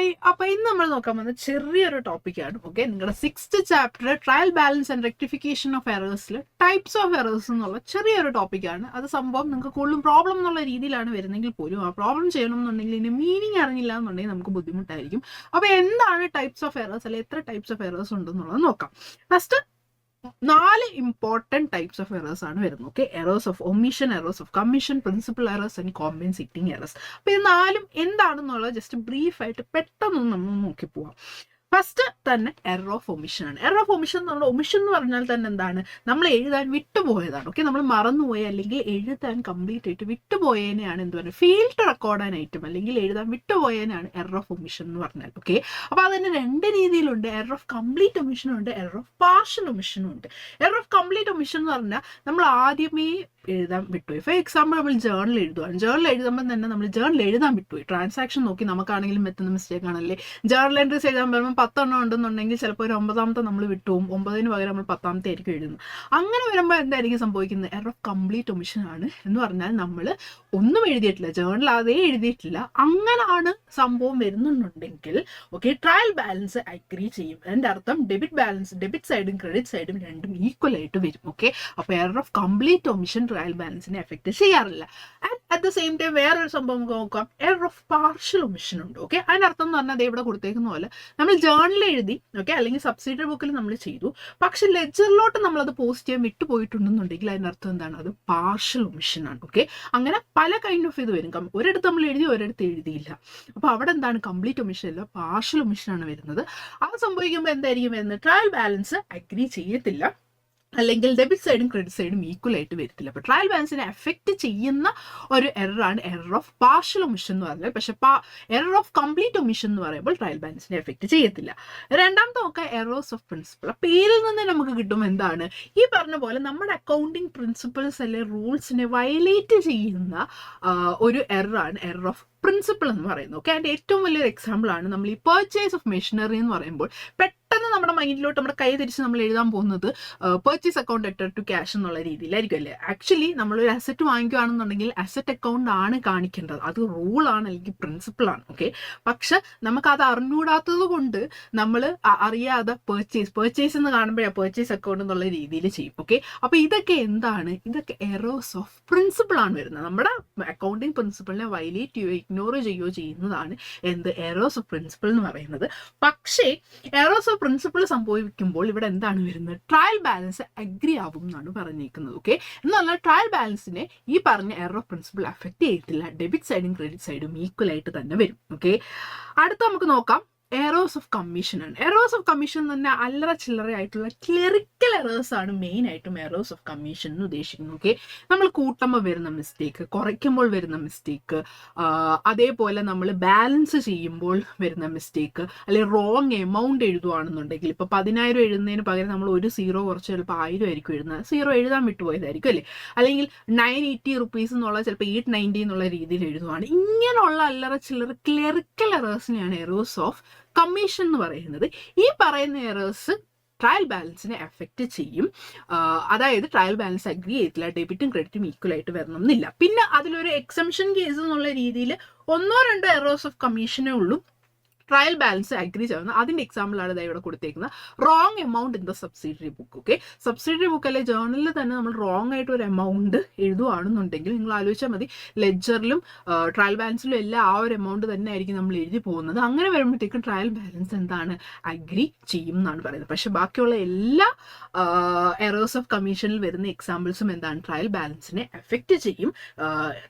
Hi, അപ്പോൾ ഇന്ന് നമ്മൾ നോക്കാൻ പോകുന്ന ചെറിയൊരു ടോപ്പിക്കാണ്. ഓക്കെ, നിങ്ങളുടെ 6th chapter trial balance and rectification of എറേഴ്സിൽ ടൈപ്സ് ഓഫ് എറേഴ്സ് എന്നുള്ള ചെറിയൊരു ടോപ്പിക്കാണ്. അത് സംഭവം നിങ്ങൾക്ക് കൂടുതലും പ്രോബ്ലം എന്നുള്ള രീതിയിലാണ് വരുന്നെങ്കിൽ പോലും ആ പ്രോബ്ലം ചെയ്യണമെന്നുണ്ടെങ്കിൽ ഇതിന് മീനിങ് അറിഞ്ഞില്ല എന്നുണ്ടെങ്കിൽ നമുക്ക് ബുദ്ധിമുട്ടായിരിക്കും. അപ്പോൾ എന്താണ് ടൈപ്സ് ഓഫ് എറേഴ്സ്, അല്ലെങ്കിൽ എത്ര ടൈപ്സ് ഓഫ് എറേഴ്സ് ഉണ്ടെന്നുള്ളത് നോക്കാം. First 4 important types of errors ആണ് വരുന്നത്. Okay, errors of omission, errors of commission, principal errors and compensating errors. അപ്പോൾ ഇത് 4 എന്താണെന്നുള്ളത് ജസ്റ്റ് ബ്രീഫായിട്ട് പെട്ടെന്ന് നമ്മൾ നോക്കി പോവാം. ഫസ്റ്റ് തന്നെ എറർ ഓഫ് ഒമിഷൻ ആണ്. എറർ ഓഫ് ഒമിഷൻ നമ്മുടെ ഒമിഷൻ എന്ന് പറഞ്ഞാൽ തന്നെ എന്താണ്, നമ്മൾ എഴുതാൻ വിട്ടുപോയതാണ്. ഓക്കെ, നമ്മൾ മറന്നുപോയ അല്ലെങ്കിൽ എഴുതാൻ കംപ്ലീറ്റ് ആയിട്ട് വിട്ടുപോയതിനെയാണ് എന്ത് പറയുക, ഫീൽഡ് റെക്കോർഡ് ആൻ ഐറ്റം അല്ലെങ്കിൽ എഴുതാൻ വിട്ടുപോയതിനാണ് എറർ ഓഫ് ഒമിഷൻ എന്ന് പറഞ്ഞാൽ. ഓക്കെ, അപ്പോൾ അതിന് 2 രീതിയിലുണ്ട്. എറർ ഓഫ് കംപ്ലീറ്റ് ഒമിഷനും ഉണ്ട്, എറർ ഓഫ് പാർഷ്യൽ ഒമിഷനും ഉണ്ട്. എറർ ഓഫ് കംപ്ലീറ്റ് ഒമിഷൻ എന്ന് പറഞ്ഞാൽ നമ്മൾ ആദ്യമേ എഴുതാൻ വിട്ടുപോയി. ഫോർ എക്സാമ്പിൾ, നമ്മൾ ജേർണൽ എഴുതുകയാണ്. ജേർണൽ എഴുതുമ്പോൾ തന്നെ നമ്മൾ ജേർണൽ എഴുതാൻ വിട്ടുപോയി. ട്രാൻസാക്ഷൻ നോക്കി നമുക്കാണെങ്കിലും എത്തുന്ന മിസ്റ്റേക്ക് ആണല്ലേ. ജേർണൽ എൻട്രീസ് എഴുതാൻ പറയുമ്പോൾ 10 എണ്ണം ഉണ്ടെന്നുണ്ടെങ്കിൽ ചിലപ്പോൾ ഒരു 9ാമത്തെ നമ്മൾ വിട്ടുപോകും. 9ന് പകരം നമ്മൾ 10ാമത്തെ ആയിരിക്കും എഴുതുന്നത്. അങ്ങനെ വരുമ്പോൾ എന്തായിരിക്കും സംഭവിക്കുന്നത്, എറർ ഓഫ് കംപ്ലീറ്റ് ഒമിഷൻ ആണ്. എന്ന് പറഞ്ഞാൽ നമ്മൾ ഒന്നും എഴുതിയിട്ടില്ല, ജേർണൽ അതേ എഴുതിയിട്ടില്ല, അങ്ങനെയാണ് സംഭവം വരുന്നുണ്ടെങ്കിൽ ഓക്കെ, ട്രയൽ ബാലൻസ് അഗ്രി ചെയ്യും. എൻ്റെ അർത്ഥം ഡെബിറ്റ് ബാലൻസ്, ഡെബിറ്റ് സൈഡും ക്രെഡിറ്റ് സൈഡും രണ്ടും ഈക്വൽ ആയിട്ട് വരും. ഓക്കെ, അപ്പോൾ error of complete omission trial ബാലൻസിനെ എഫക്ട് ചെയ്യാറില്ല. And at the same time വേറൊരു സംഭവം നമുക്ക് നോക്കാം, എറർ ഓഫ് പാർഷ്യൽ ഒമിഷൻ ഉണ്ട്. ഓക്കെ, അതിനർത്ഥം എന്ന് പറഞ്ഞാൽ അതേ ഇവിടെ കൊടുത്തേക്കുന്ന പോലെ നമ്മൾ ജേർണൽ എഴുതി, ഓക്കെ, അല്ലെങ്കിൽ സബ്സിഡറി ബുക്കിൽ നമ്മൾ ചെയ്തു, പക്ഷെ ലെജറിലോട്ട് നമ്മളത് പോസ്റ്റ് ചെയ്യാൻ വിട്ടുപോയിട്ടുണ്ടെന്നുണ്ടെങ്കിൽ അതിനർത്ഥം എന്താണ്, അത് പാർഷ്യൽ ഒമിഷൻ ആണ്. ഓക്കെ, അങ്ങനെ പല കൈൻഡ് ഓഫ് ഇത് വരും. ഒരിടത്ത് നമ്മൾ എഴുതി, ഒരിടത്ത് എഴുതിയില്ല. അപ്പോൾ അവിടെ എന്താണ്, കംപ്ലീറ്റ് ഒമിഷൻ അല്ല, പാർഷ്യൽ ഒമിഷൻ ആണ് വരുന്നത്. അത് സംഭവിക്കുമ്പോൾ എന്തായിരിക്കും വരുന്നത്, ട്രയൽ ബാലൻസ് അഗ്രി ചെയ്യത്തില്ല, അല്ലെങ്കിൽ ഡെബിറ്റ് സൈഡും ക്രെഡിറ്റ് സൈഡും ഈക്വൽ ആയിട്ട് വരത്തില്ല. അപ്പോൾ ട്രയൽ ബാലൻസിനെ എഫക്റ്റ് ചെയ്യുന്ന ഒരു എററാണ് എറർ ഓഫ് പാർഷ്യൽ ഒമിഷൻ എന്ന് പറഞ്ഞാൽ. പക്ഷേ എറർ ഓഫ് കംപ്ലീറ്റ് ഒമിഷൻ എന്ന് പറയുമ്പോൾ ട്രയൽ ബാലൻസിനെ എഫക്റ്റ് ചെയ്യത്തില്ല. രണ്ടാമത്തെ നോക്കാം, എറേഴ്സ് ഓഫ് പ്രിൻസിപ്പിൾ. പേരിൽ നിന്ന് നമുക്ക് കിട്ടും എന്താണ്, ഈ പറഞ്ഞ പോലെ നമ്മുടെ അക്കൗണ്ടിങ് പ്രിൻസിപ്പിൾസ് അല്ലെങ്കിൽ റൂൾസിനെ വയലേറ്റ് ചെയ്യുന്ന ഒരു എററാണ് എറർ ഓഫ് പ്രിൻസിപ്പിൾ എന്ന് പറയുന്നത്. ഓക്കെ, അതിൻ്റെ ഏറ്റവും വലിയൊരു എക്സാമ്പിളാണ് നമ്മൾ ഈ പർച്ചേസ് ഓഫ് മെഷീനറി എന്ന് പറയുമ്പോൾ പെട്ടെന്ന് നമ്മുടെ മൈൻഡിലോട്ട് നമ്മുടെ കൈ തിരിച്ച് നമ്മൾ എഴുതാൻ പോകുന്നത് purchase account letter to cash എന്നുള്ള രീതിയിലായിരിക്കും അല്ലേ. ആക്ച്വലി നമ്മളൊരു അസറ്റ് വാങ്ങിക്കുകയാണെന്നുണ്ടെങ്കിൽ അസറ്റ് അക്കൗണ്ട് ആണ് കാണിക്കേണ്ടത്, അത് റൂളാണ് അല്ലെങ്കിൽ പ്രിൻസിപ്പിളാണ്. ഓക്കെ, പക്ഷെ നമുക്കത് അറിഞ്ഞൂടാത്തത് കൊണ്ട് നമ്മൾ അറിയാതെ പർച്ചേസ് എന്ന് കാണുമ്പോഴാണ് പർച്ചേസ് അക്കൗണ്ട് എന്നുള്ള രീതിയിൽ ചെയ്യും. ഓക്കെ, അപ്പോൾ ഇതൊക്കെ എന്താണ്, ഇതൊക്കെ എറേഴ്സ് ഓഫ് പ്രിൻസിപ്പിൾ ആണ് വരുന്നത്. നമ്മുടെ അക്കൗണ്ടിങ് പ്രിൻസിപ്പിളിനെ വയലേറ്റ് ചെയ്യുകയോ ഇഗ്നോർ ചെയ്യുകയോ ചെയ്യുന്നതാണ് എന്ത്, എറേഴ്സ് ഓഫ് പ്രിൻസിപ്പിൾ എന്ന് പറയുന്നത്. പക്ഷേ എറേഴ്സ് ഓഫ് പ്രിൻസിപ്പിൾ സംഭവിക്കുമ്പോൾ ഇവിടെ എന്താണ് വരുന്നത്, ട്രയൽ ബാലൻസ് അഗ്രി ആവും എന്നാണ് പറഞ്ഞിരിക്കുന്നത്. ഓക്കെ, എന്ന് പറഞ്ഞാൽ ട്രയൽ ബാലൻസിനെ ഈ പറഞ്ഞ എറർ ഓഫ് പ്രിൻസിപ്പിൾ അഫക്റ്റ് ചെയ്യത്തില്ല, ഡെബിറ്റ് സൈഡും ക്രെഡിറ്റ് സൈഡും ഈക്വൽ ആയിട്ട് തന്നെ വരും. ഓക്കെ, അടുത്ത നമുക്ക് നോക്കാം, എറേഴ്സ് ഓഫ് കമ്മീഷൻ ആണ്. എറേഴ്സ് ഓഫ് കമ്മീഷൻ തന്നെ അല്ലറ ചില്ലറയായിട്ടുള്ള ക്ലറിക്കൽ എറേഴ്സ് ആണ് മെയിൻ ആയിട്ടും എറേഴ്സ് ഓഫ് കമ്മീഷൻ എന്ന് ഉദ്ദേശിക്കുന്നത്. ഓക്കെ, നമ്മൾ കൂട്ടുമ്പോൾ വരുന്ന മിസ്റ്റേക്ക്, കുറയ്ക്കുമ്പോൾ വരുന്ന മിസ്റ്റേക്ക്, അതേപോലെ നമ്മൾ ബാലൻസ് ചെയ്യുമ്പോൾ വരുന്ന മിസ്റ്റേക്ക്, അല്ലെങ്കിൽ റോങ് എമൗണ്ട് എഴുതുകയാണെന്നുണ്ടെങ്കിൽ ഇപ്പോൾ 10,000 എഴുതുന്നതിന് പകരം നമ്മൾ ഒരു 0 കുറച്ച് ചിലപ്പോൾ 1000 ആയിരിക്കും എഴുതുന്നത്, 0 എഴുതാൻ വിട്ടുപോയതായിരിക്കും അല്ലേ. അല്ലെങ്കിൽ 980 റുപ്പീസ് എന്നുള്ള ചിലപ്പോൾ 890 എന്നുള്ള രീതിയിൽ എഴുതുവാണ്. ഇങ്ങനെയുള്ള അല്ലറ ചില്ലറ ക്ലറിക്കൽ എറേഴ്സിനെയാണ് എറേഴ്സ് ഓഫ് കമ്മീഷൻ എന്ന് പറയുന്നത്. ഈ പറയുന്ന എറേഴ്സ് ട്രയൽ ബാലൻസിനെ എഫക്റ്റ് ചെയ്യും. അതായത് ട്രയൽ ബാലൻസ് അഗ്രി ചെയ്തില്ല, ഡെബിറ്റും ക്രെഡിറ്റും ഈക്വൽ ആയിട്ട് വരണം എന്നില്ല. പിന്നെ അതിലൊരു എക്സംഷൻ കേസ് എന്നുള്ള രീതിയിൽ 1-2 എറേഴ്സ് ഓഫ് കമ്മീഷനേ ഉള്ളൂ ട്രയൽ ബാലൻസ് അഗ്രി ചെയ്യുന്നത്. അതിൻ്റെ എക്സാമ്പിളാണ് ഇതായി ഇവിടെ കൊടുത്തേക്കുന്നത്, wrong amount in the subsidiary book. Okay, subsidiary book അല്ലെ ജേർണലിൽ തന്നെ നമ്മൾ റോങ് ആയിട്ട് ഒരു എമൗണ്ട് എഴുതുകയാണെന്നുണ്ടെങ്കിൽ നിങ്ങൾ ആലോചിച്ചാൽ മതി, ലെഡ്ജറിലും ട്രയൽ ബാലൻസിലും എല്ലാം ആ ഒരു എമൗണ്ട് തന്നെ ആയിരിക്കും നമ്മൾ എഴുതി പോകുന്നത്. അങ്ങനെ വരുമ്പോഴത്തേക്കും ട്രയൽ ബാലൻസ് എന്താണ്, അഗ്രി ചെയ്യും എന്നാണ് പറയുന്നത്. പക്ഷെ ബാക്കിയുള്ള എല്ലാ എറേഴ്സ് ഓഫ് കമ്മീഷനിൽ വരുന്ന എക്സാമ്പിൾസും എന്താണ്, ട്രയൽ ബാലൻസിനെ എഫക്റ്റ് ചെയ്യും,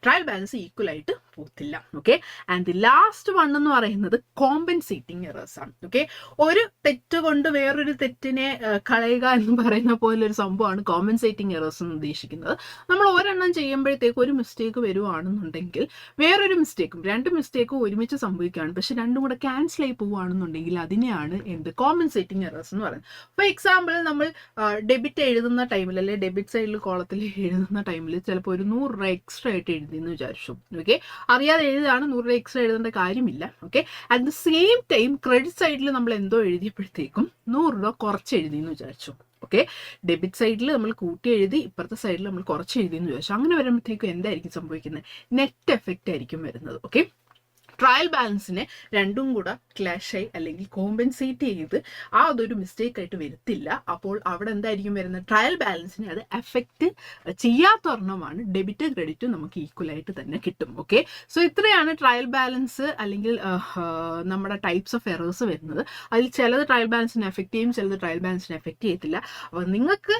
ട്രയൽ ബാലൻസ് ഈക്വൽ ആയിട്ട് പോകത്തില്ല. Okay, and the last one എന്ന് പറയുന്നത് കോമ്പൻസേറ്റിംഗ് എറേഴ്സ് ആണ്. ഓക്കെ, ഒരു തെറ്റ് കൊണ്ട് വേറൊരു തെറ്റിനെ കളയുക എന്ന് പറയുന്ന പോലെ ഒരു സംഭവമാണ് കോമ്പൻസേറ്റിംഗ് എറേഴ്സ് എന്ന് ഉദ്ദേശിക്കുന്നത്. നമ്മൾ ഒരെണ്ണം ചെയ്യുമ്പോഴത്തേക്ക് ഒരു മിസ്റ്റേക്ക് വരുവാണെന്നുണ്ടെങ്കിൽ വേറൊരു മിസ്റ്റേക്കും, 2 മിസ്റ്റേക്കും ഒരുമിച്ച് സംഭവിക്കുകയാണ്, പക്ഷെ രണ്ടും കൂടെ ക്യാൻസൽ ആയി പോവുകയാണെന്നുണ്ടെങ്കിൽ അതിനെയാണ് എന്ത്, കോമ്പൻസേറ്റിംഗ് എറേഴ്സ് എന്ന് പറയുന്നത്. ഫോർ എക്സാമ്പിൾ, നമ്മൾ ഡെബിറ്റ് എഴുതുന്ന ടൈമിൽ അല്ലെങ്കിൽ ഡെബിറ്റ് സൈഡിൽ കോളത്തിൽ എഴുതുന്ന ടൈമിൽ ചിലപ്പോൾ ഒരു 100 രൂപ എക്സ്ട്രാ ആയിട്ട് എഴുതിയെന്ന് വിചാരിച്ചു. ഓക്കെ, അറിയാതെ എഴുതാണ്, 100 രൂപ എക്സ്ട്രാ എഴുതേണ്ട കാര്യമില്ല. Okay, at the same time credit സൈഡിൽ നമ്മൾ എന്തോ എഴുതിയപ്പോഴത്തേക്കും 100 രൂപ കുറച്ച് എഴുതിയെന്ന് വിചാരിച്ചു. ഓക്കെ, ഡെബിറ്റ് സൈഡിൽ നമ്മൾ കൂട്ടി എഴുതി, ഇപ്പുറത്തെ സൈഡിൽ നമ്മൾ കുറച്ച് എഴുതിയെന്ന് വിചാരിച്ചു. അങ്ങനെ വരുമ്പോഴത്തേക്കും എന്തായിരിക്കും സംഭവിക്കുന്നത്, നെറ്റ് എഫക്റ്റ് ആയിരിക്കും വരുന്നത്. ഓക്കെ, ട്രയൽ ബാലൻസിനെ രണ്ടും കൂടെ ക്ലാഷായി അല്ലെങ്കിൽ കോമ്പൻസേറ്റ് ചെയ്ത് അതൊരു മിസ്റ്റേക്ക് ആയിട്ട് വരത്തില്ല. അപ്പോൾ അവിടെ എന്തായിരിക്കും വരുന്നത്, ട്രയൽ ബാലൻസിനെ അത് എഫക്റ്റ് ചെയ്യാത്ത ഒരെണ്ണമാണ് ഡെബിറ്റ് ക്രെഡിറ്റ് നമുക്ക് ഈക്വൽ ആയിട്ട് തന്നെ കിട്ടും. ഓക്കെ, സോ ഇത്രയാണ് ട്രയൽ ബാലൻസ് അല്ലെങ്കിൽ നമ്മുടെ ടൈപ്സ് ഓഫ് എറേഴ്സ് വരുന്നത്. അതിൽ ചിലത് ട്രയൽ ബാലൻസിനെ എഫക്റ്റ് ചെയ്യും, ചിലത് ട്രയൽ ബാലൻസിനെ എഫക്റ്റ് ചെയ്യത്തില്ല. അപ്പോൾ നിങ്ങൾക്ക്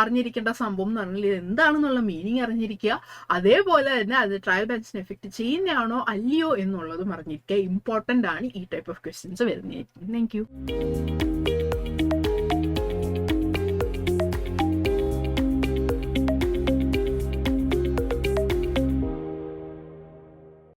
അറിഞ്ഞിരിക്കേണ്ട സംഭവം എന്ന് പറഞ്ഞാൽ ഇത് എന്താണെന്നുള്ള മീനിങ് അറിഞ്ഞിരിക്കുക, അതേപോലെ തന്നെ അത് ട്രയൽ ബാലൻസിനെ എഫക്റ്റ് ചെയ്യുന്നതാണോ അല്ലയോ എന്നുള്ളതും അറിഞ്ഞിരിക്കുക. ഇമ്പോർട്ടൻ്റ് ആണ് ഈ ടൈപ്പ് ഓഫ് ക്വസ്റ്റ്യൻസ് വരുന്നതായിരിക്കും. Thank you.